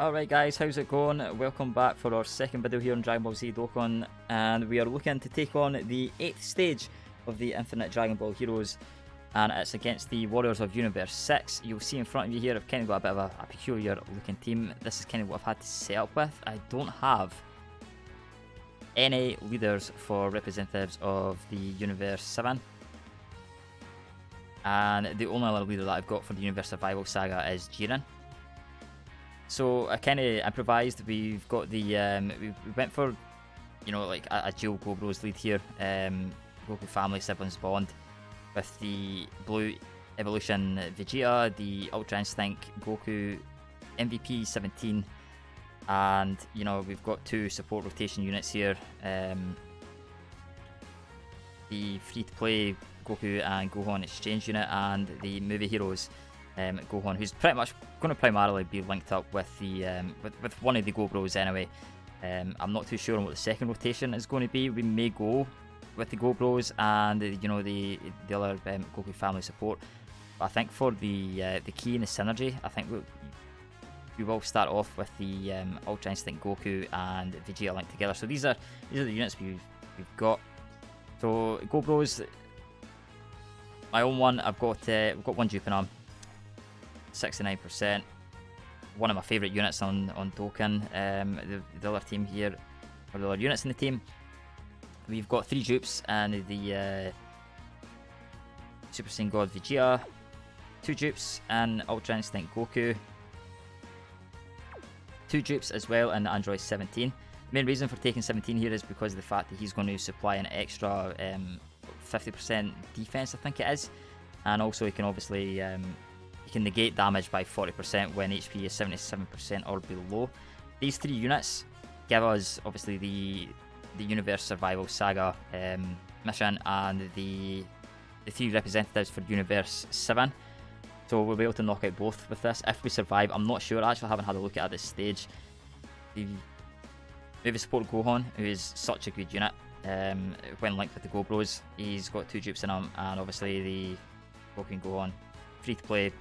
Alright guys, how's it going? Welcome back for our second video here on Dragon Ball Z Dokkan, and we are looking to take on the 8th stage of the Infinite Dragon Ball Heroes, and it's against the Warriors of Universe 6. You'll see in front of you here, I've kind of got a bit of a peculiar looking team. This is kind of what I've had to set up with. I don't have any leaders for representatives of the Universe 7. And the only other leader that I've got for the Universe Survival Saga is Jiren. So I kind of improvised. We've got the we went for, you know, like a dual Gobros lead here. Goku family siblings bond with the Blue Evolution Vegeta, the Ultra Instinct Goku, MVP 17, and you know we've got two support rotation units here. The free-to-play Goku and Gohan exchange unit, and the movie heroes. Gohan, who's pretty much going to primarily be linked up with the with one of the Gobros anyway. I'm not too sure on what the second rotation is going to be. We may go with the Gobros and you know the other Goku family support. But I think for the key and the synergy, I think we will start off with the Ultra Instinct Goku and Vegeta linked together. So these are the units we've got. So Gobros, my own one. I've got one duping arm. 69%. One of my favourite units on Dokkan. The other team here, or the other units in the team, we've got 3 dupes and the Super Saiyan God Vegeta, 2 dupes and Ultra Instinct Goku, 2 dupes as well, and the Android 17. The main reason for taking 17 here is because of the fact that he's going to supply an extra 50% defense, I think it is, and also he can obviously you can negate damage by 40% when HP is 77% or below. These 3 units give us obviously the Universe Survival Saga mission and the 3 representatives for Universe 7. So we'll be able to knock out both with this if we survive. I'm not sure, I actually haven't had a look at this stage. The movie support Gohan, who is such a good unit when linked with the Gobros. He's got 2 dupes in him, and obviously the Goku and Gohan free to play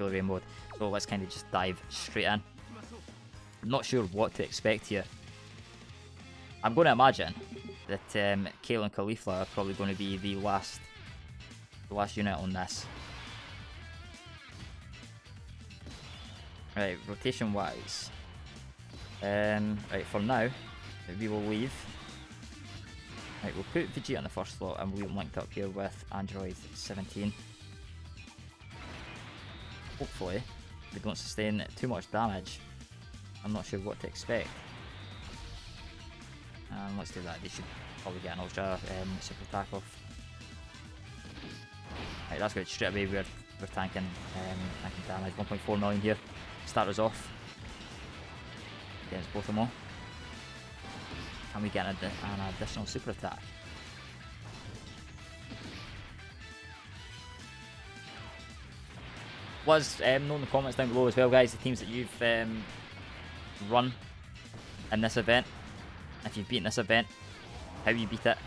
array mode. So let's kind of just dive straight in. I'm not sure what to expect here. I'm going to imagine that Kale and Caulifla are probably going to be the last unit on this. Right, rotation wise. Right, for now, we will leave. Right, we'll put Vegeta in the first slot and we'll leave him linked up here with Android 17. Hopefully, they don't sustain too much damage. I'm not sure what to expect. Let's do that. They should probably get an ultra super attack off. Right, that's good. Straight away we're tanking damage. 1.4 million here. Start us off against both of them all. Can we get an additional super attack? Let us know in the comments down below as well, guys, the teams that you've run in this event. If you've beaten this event, how you beat it,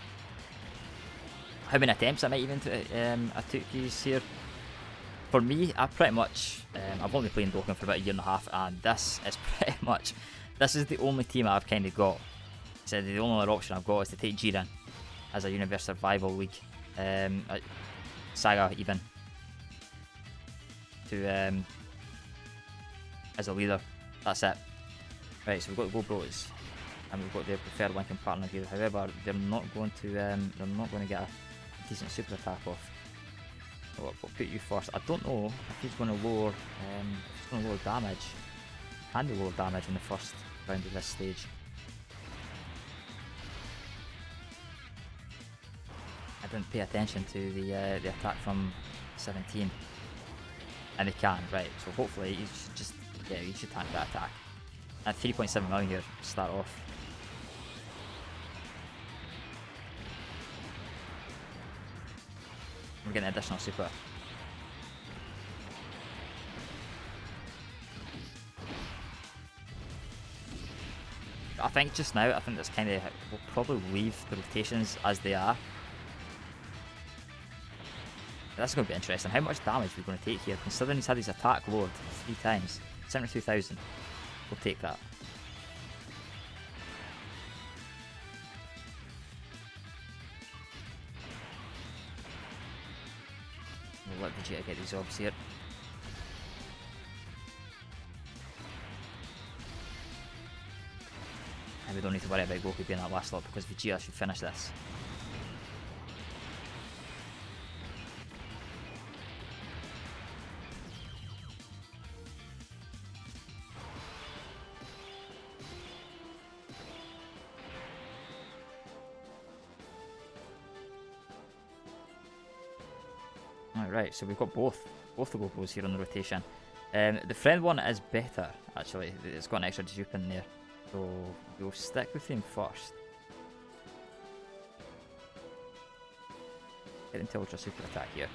how many attempts I might even I took these here. For me, I pretty much I've only played Dokkan for about 1.5 years, and this is pretty much the only team I've kind of got. So the only other option I've got is to take Jiren as a Universe Survival League Saga even. As a leader. That's it. Right, so we've got the Gobros and we've got their preferred linking partner here. However, they're not going to get a decent super attack off. So we'll put you first. I don't know if he's going to lower damage. Can he lower damage in the first round of this stage? I didn't pay attention to the attack from 17. And they can, right, so hopefully you should just, yeah, you should tank that attack. At 3.7 million here to start off. We're getting additional super. I think just now, I think that's kind of, we'll probably leave the rotations as they are. That's going to be interesting. How much damage are we going to take here, considering he's had his attack lowered 3 times? 72,000. We'll take that. We'll let Vegeta get these orbs here. And we don't need to worry about Goku being that last slot because Vegeta should finish this. Alright, so we've got both the Gokos here on the rotation. The friend one is better, actually. It's got an extra dupe in there. So we'll stick with him first. Get into Ultra Super Attack here.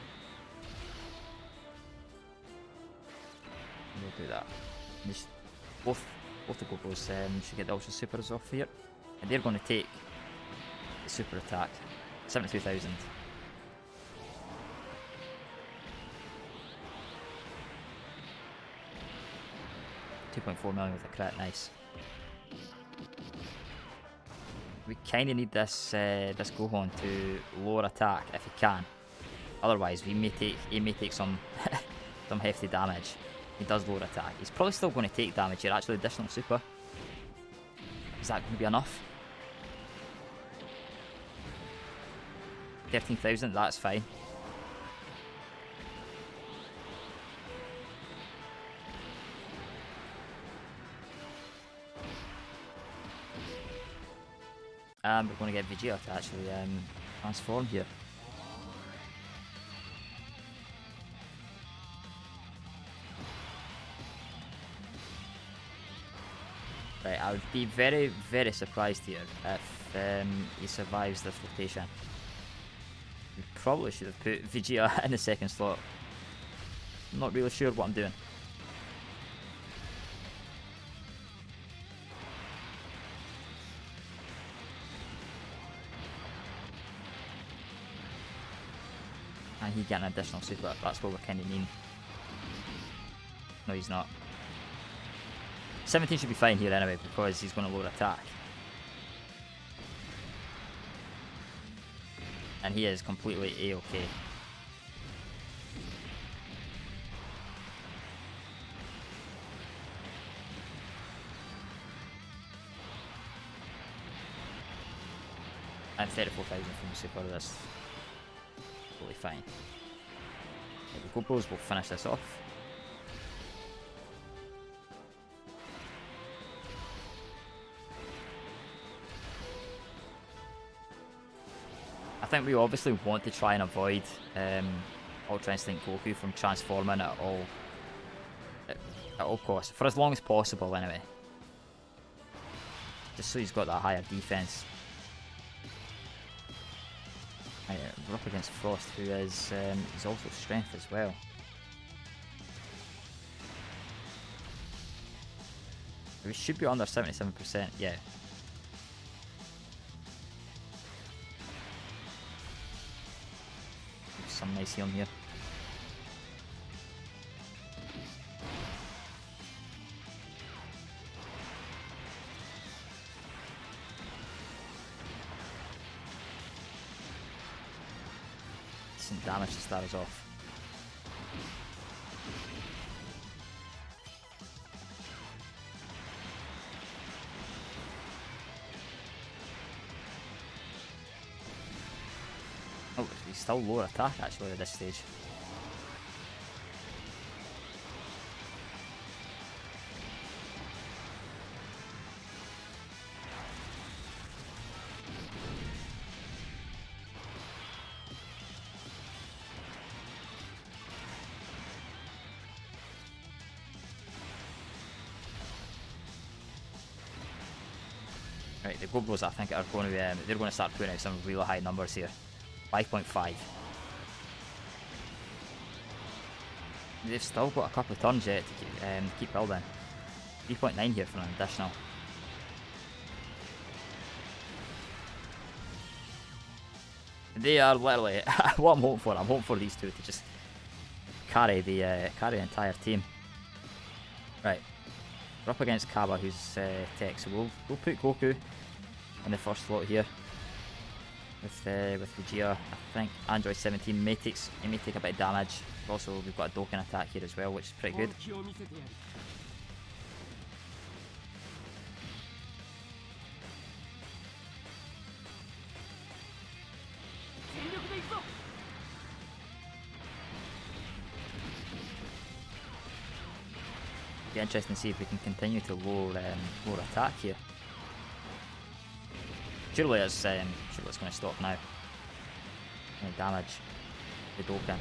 And we'll do that. And just both the Gokos should get the Ultra Supers off here. And they're going to take the Super Attack. 72,000. 2.4 million with a crit, nice. We kind of need this this Gohan to lower attack if he can. Otherwise, he may take some some hefty damage. He does lower attack. He's probably still going to take damage here. Actually, additional super. Is that going to be enough? 13,000. That's fine. And we're going to get Vegeta to actually transform here. Right, I would be very, very surprised here if he survives this rotation. We probably should have put Vegeta in the second slot. I'm not really sure what I'm doing. And he getting an additional super, that's what we're kind of needing. No, he's not. 17 should be fine here anyway, because he's going to lower attack. And he is completely A-okay. And 34,000 from the super, that's totally fine. Okay, the GoPros will finish this off. I think we obviously want to try and avoid Ultra Instinct Goku from transforming at all costs, for as long as possible anyway. Just so he's got that higher defense. Right, we're up against Frost, who is he's also strength as well. We should be under 77%, yeah. Some nice healing here. Decent damage to start us off. Oh, he's still lower attack actually at this stage. Right, the Gobos I think are going to they're going to start putting out some really high numbers here. 5.5. They've still got a couple of turns yet to keep building. 3.9 here for an additional. They are literally what I'm hoping for. I'm hoping for these two to just carry the entire team. Right. We're up against Kaba, who's tech, so we'll put Goku in the first slot here. With Vegeta, I think Android 17 may take a bit of damage. Also, we've got a Dokkan attack here as well, which is pretty good. Be interesting to see if we can continue to lower attack here. Surely it's going to stop now. Any damage. The Dokkan.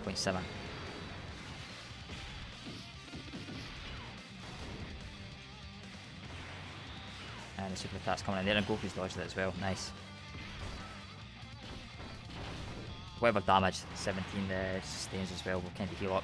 1.7. And the super attack's coming in there, and Goku's dodged it as well. Nice. Whatever damage 17 sustains as well will kind of heal up.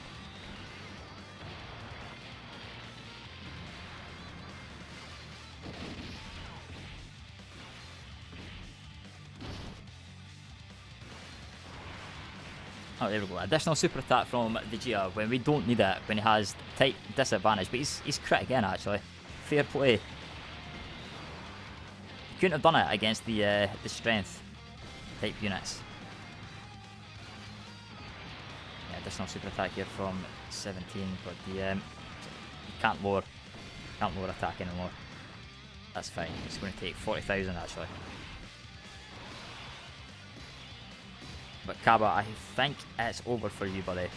Oh, there we go. Additional super attack from Vegeta when we don't need it, when he has tight disadvantage. But he's crit again, actually. Fair play. He couldn't have done it against the strength type units. Yeah, additional super attack here from 17, but you can't lower attack anymore. That's fine. It's going to take 40,000 actually. But Kaba, I think it's over for you, buddy.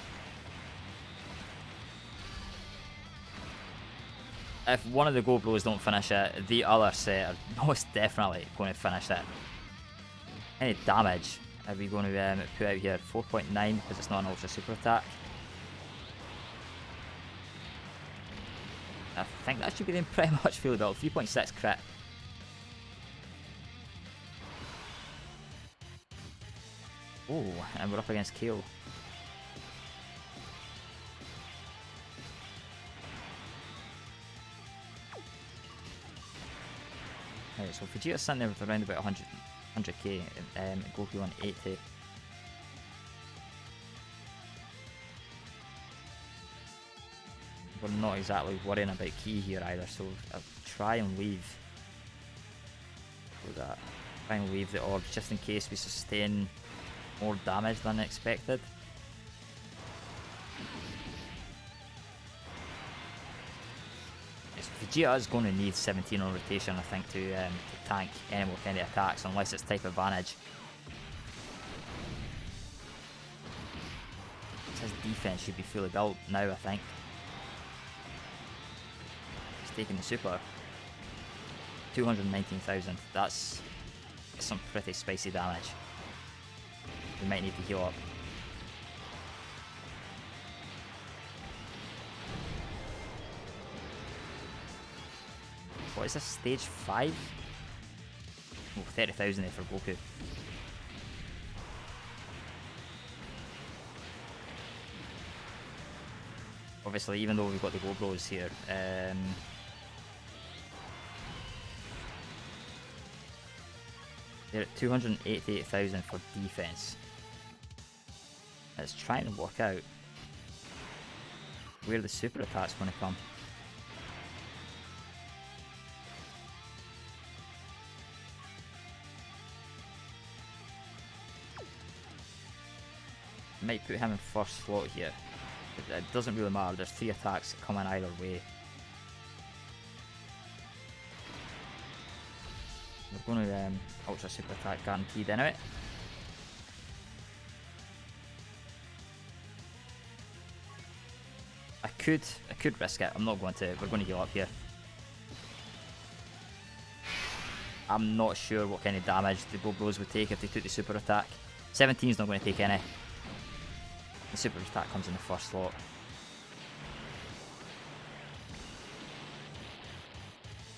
If one of the Go Bros don't finish it, the other set are most definitely going to finish it. Any damage are we going to put out here? 4.9 because it's not an ultra super attack. I think that should be then pretty much filled up. 3.6 crit. Oh, and we're up against Kale. Right, so Vegeta's sitting there with around about 100k, and Goku on 80. We're not exactly worrying about key here either, so I'll try and leave. That. Try and leave the orbs just in case we sustain more damage than expected. Vegeta is going to need 17 on rotation, I think, to tank any more kind of attacks, unless it's type advantage. His defense should be fully built now, I think. He's taking the super. 219,000. That's some pretty spicy damage. We might need to heal up. What is this, stage 5? Oh, 30,000 there for Goku. Obviously, even though we've got the Go Bros here, they're at 288,000 for defense. It's trying to work out where the super attack's going to come. Might put him in first slot here. It doesn't really matter, there's 3 attacks coming either way. We're going to ultra super attack guaranteed anyway. I could risk it. I'm not going to. We're going to heal up here. I'm not sure what kind of damage the Go Bros would take if they took the super attack. 17 is not going to take any. The super attack comes in the first slot.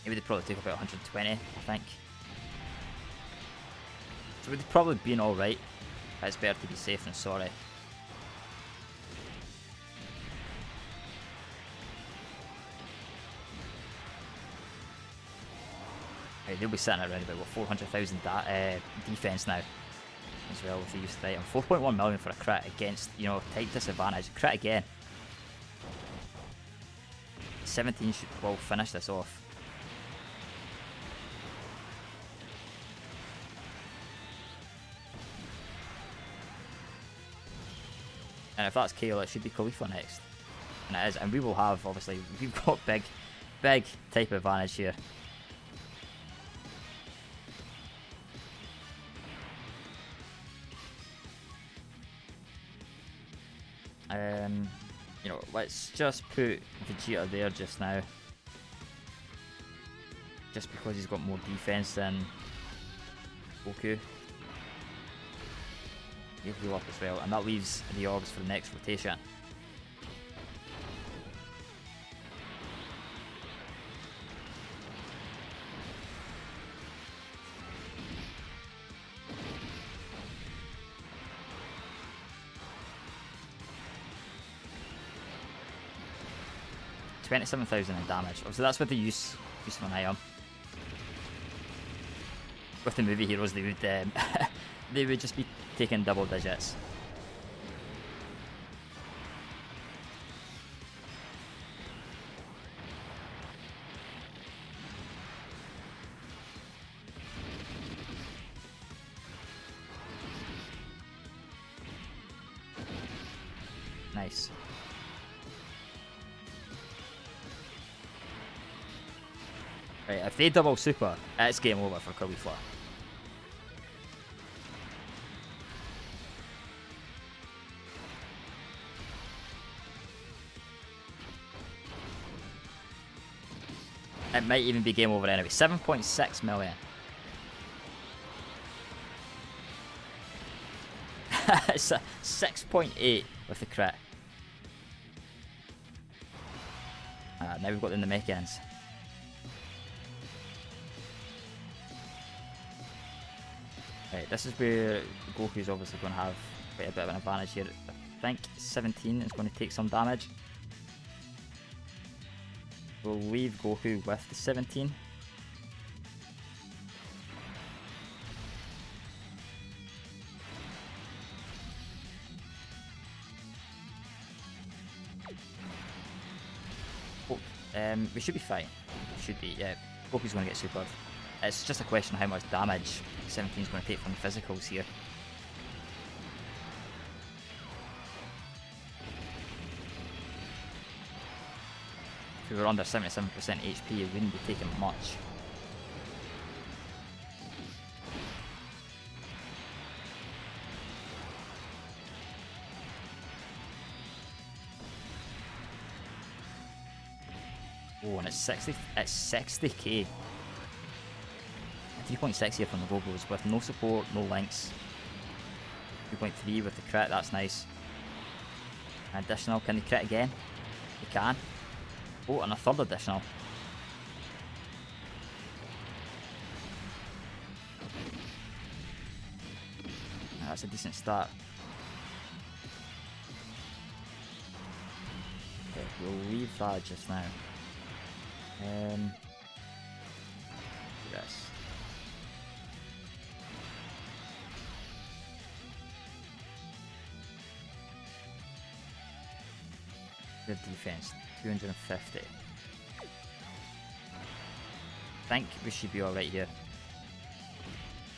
Maybe they'd probably take about 120, I think. So we'd probably been alright. It's better to be safe than sorry. Right, they'll be sitting around about 400,000 defense now, as well with the use of the item. 4.1 million for a crit against, you know, type disadvantage. Crit again. 17 will finish this off. And if that's Kale, it should be Khalifa next. And it is. And we will have, obviously, we've got big type advantage here. You know, let's just put Vegeta there just now. Just because he's got more defense than Goku. He'll heal up as well, and that leaves the orbs for the next rotation. $27,000 in damage. So that's with the use of an item. With the movie heroes, they would they would just be taking double digits. Nice. Right, if they double super, it's game over for Khalifa. It might even be game over anyway. 7.6 million. It's a 6.8 with the crit. Now we've got the Namekians. Right, this is where Goku's obviously going to have quite a bit of an advantage here. I think 17 is going to take some damage. We'll leave Goku with the 17. Oh, we should be fine. We should be, yeah. Goku's going to get supered. It's just a question of how much damage 17 is going to take from the physicals here. If we were under 77% HP, it wouldn't be taking much. Oh, and it's 60k. 3.6 here from the Gogos with no support, no links. 2.3 with the crit, that's nice. Additional, can they crit again? They can. Oh, and a third additional. That's a decent start. Okay, we'll leave that just now. Yes. Good defense, 250. I think we should be alright here.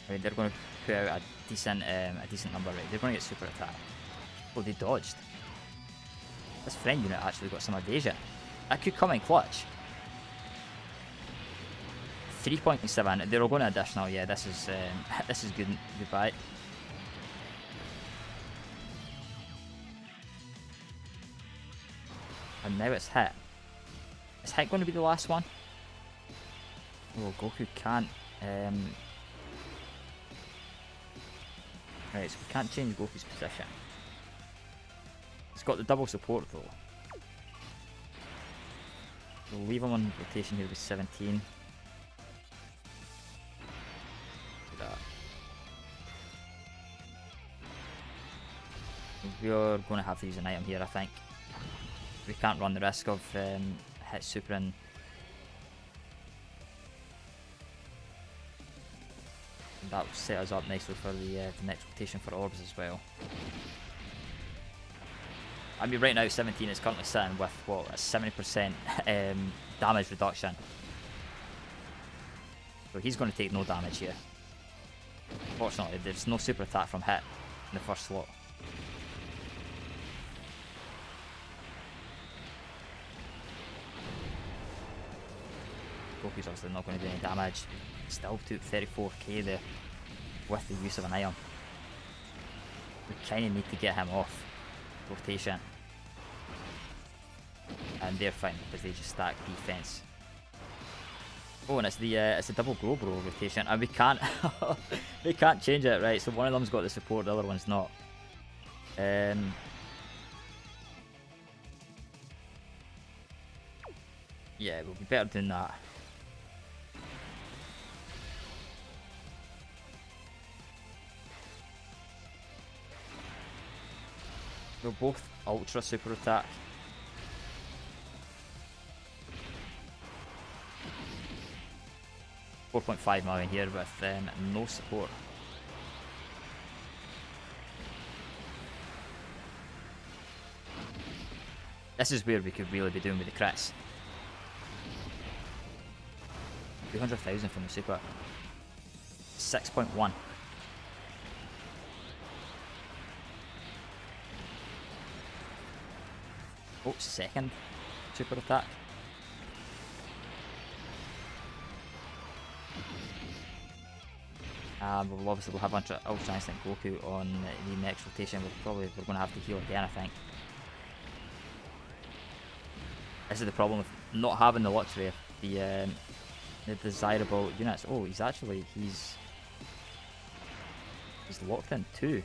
I mean, they're going to put out a decent number, right? They're going to get super attack. Oh, they dodged. This friend unit actually got some evasion. That could come in clutch. 3.7. They're all going to additional. Yeah, this is good. Goodbye. And now it's hit. Is hit going to be the last one? Oh, Goku can't. Right, so we can't change Goku's position. It's got the double support though. We'll leave him on rotation here with 17. Do that. We're going to have to use an item here, I think. We can't run the risk of hit super in. And that will set us up nicely for the next rotation for orbs as well. I mean, right now 17 is currently sitting with what, a 70% damage reduction. So he's going to take no damage here. Fortunately, there's no super attack from hit in the first slot. Goku's obviously not going to do any damage. Still took 34k there with the use of an item. We kind of need to get him off rotation. And they're fine because they just stack defense. Oh, and it's the double Global rotation, and we can't we can't change it, right? So one of them's got the support, the other one's not. Yeah, we'll be better doing that. They're both ultra super attack. $4.5 million here with no support. This is where we could really be doing with the crits. 200,000 from the super. 6.1. Oh, second super attack. We'll obviously have Ultra Instinct Goku on the next rotation. We're going to have to heal again, I think. This is the problem with not having the luxury of the desirable units. Oh, he's locked in too.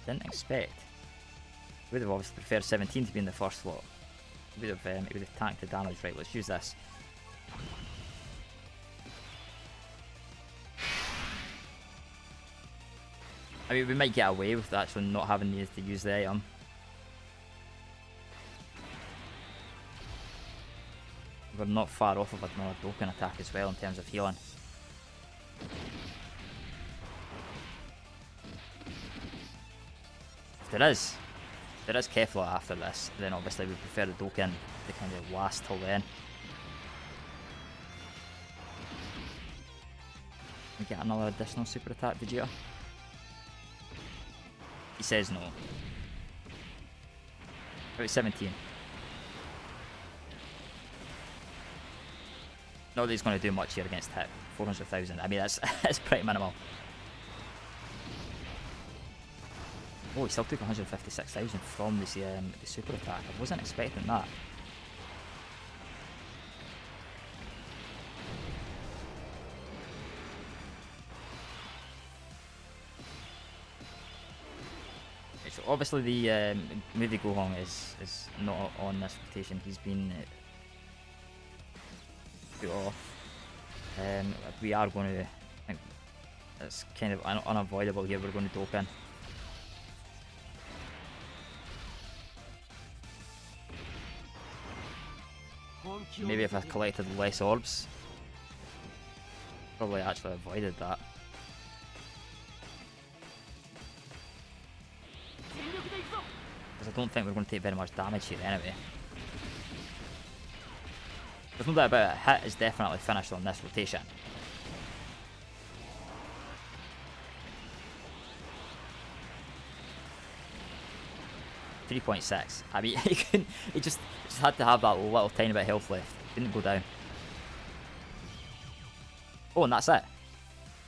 Didn't expect. Would have obviously preferred 17 to be in the first slot. It would have tanked the damage. Right, let's use this. I mean, we might get away with actually not having needed to use the item. We're not far off of another Dokkan attack as well in terms of healing. If there is Kefla after this, then obviously we prefer the Dokkan to kind of last till then. We get another additional super attack, Vegeta? He says no. About 17. Not that he's going to do much here against hit. 400,000. I mean, that's pretty minimal. Oh, he still took 156,000 from the super attack. I wasn't expecting that. So obviously the movie Gohan is not on this rotation. He's been put off. We are going to, I think it's kind of unavoidable here. We're going to Dokkan. Maybe if I collected less orbs, probably actually avoided that. Because I don't think we're going to take very much damage here anyway. There's no doubt about it, hit is definitely finished on this rotation. .6. I mean, he just had to have that little tiny bit of health left. Didn't go down. Oh, and that's it.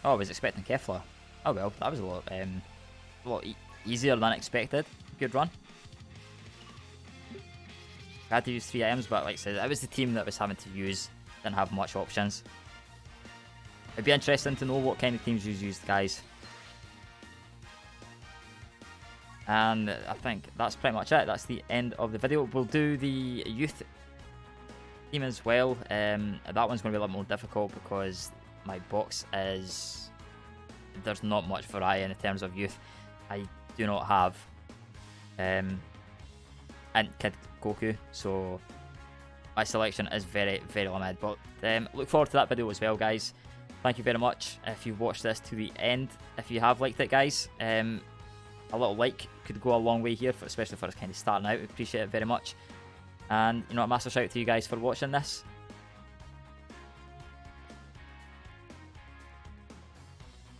Oh, I was expecting Kefla. Oh well, that was a lot easier than expected. Good run. I had to use 3 items, but like I said, it was the team that was having to use. Didn't have much options. It'd be interesting to know what kind of teams you've used, guys. And I think that's pretty much it. That's the end of the video. We'll do the youth team as well. That one's going to be a lot more difficult because my box is... There's not much variety in terms of youth. I do not have Kid Goku, so my selection is very, very limited. But look forward to that video as well, guys. Thank you very much if you've watched this to the end. If you have liked it, guys, a little like could go a long way here, especially for us kind of starting out. We appreciate it very much. And, you know, a massive shout out to you guys for watching this.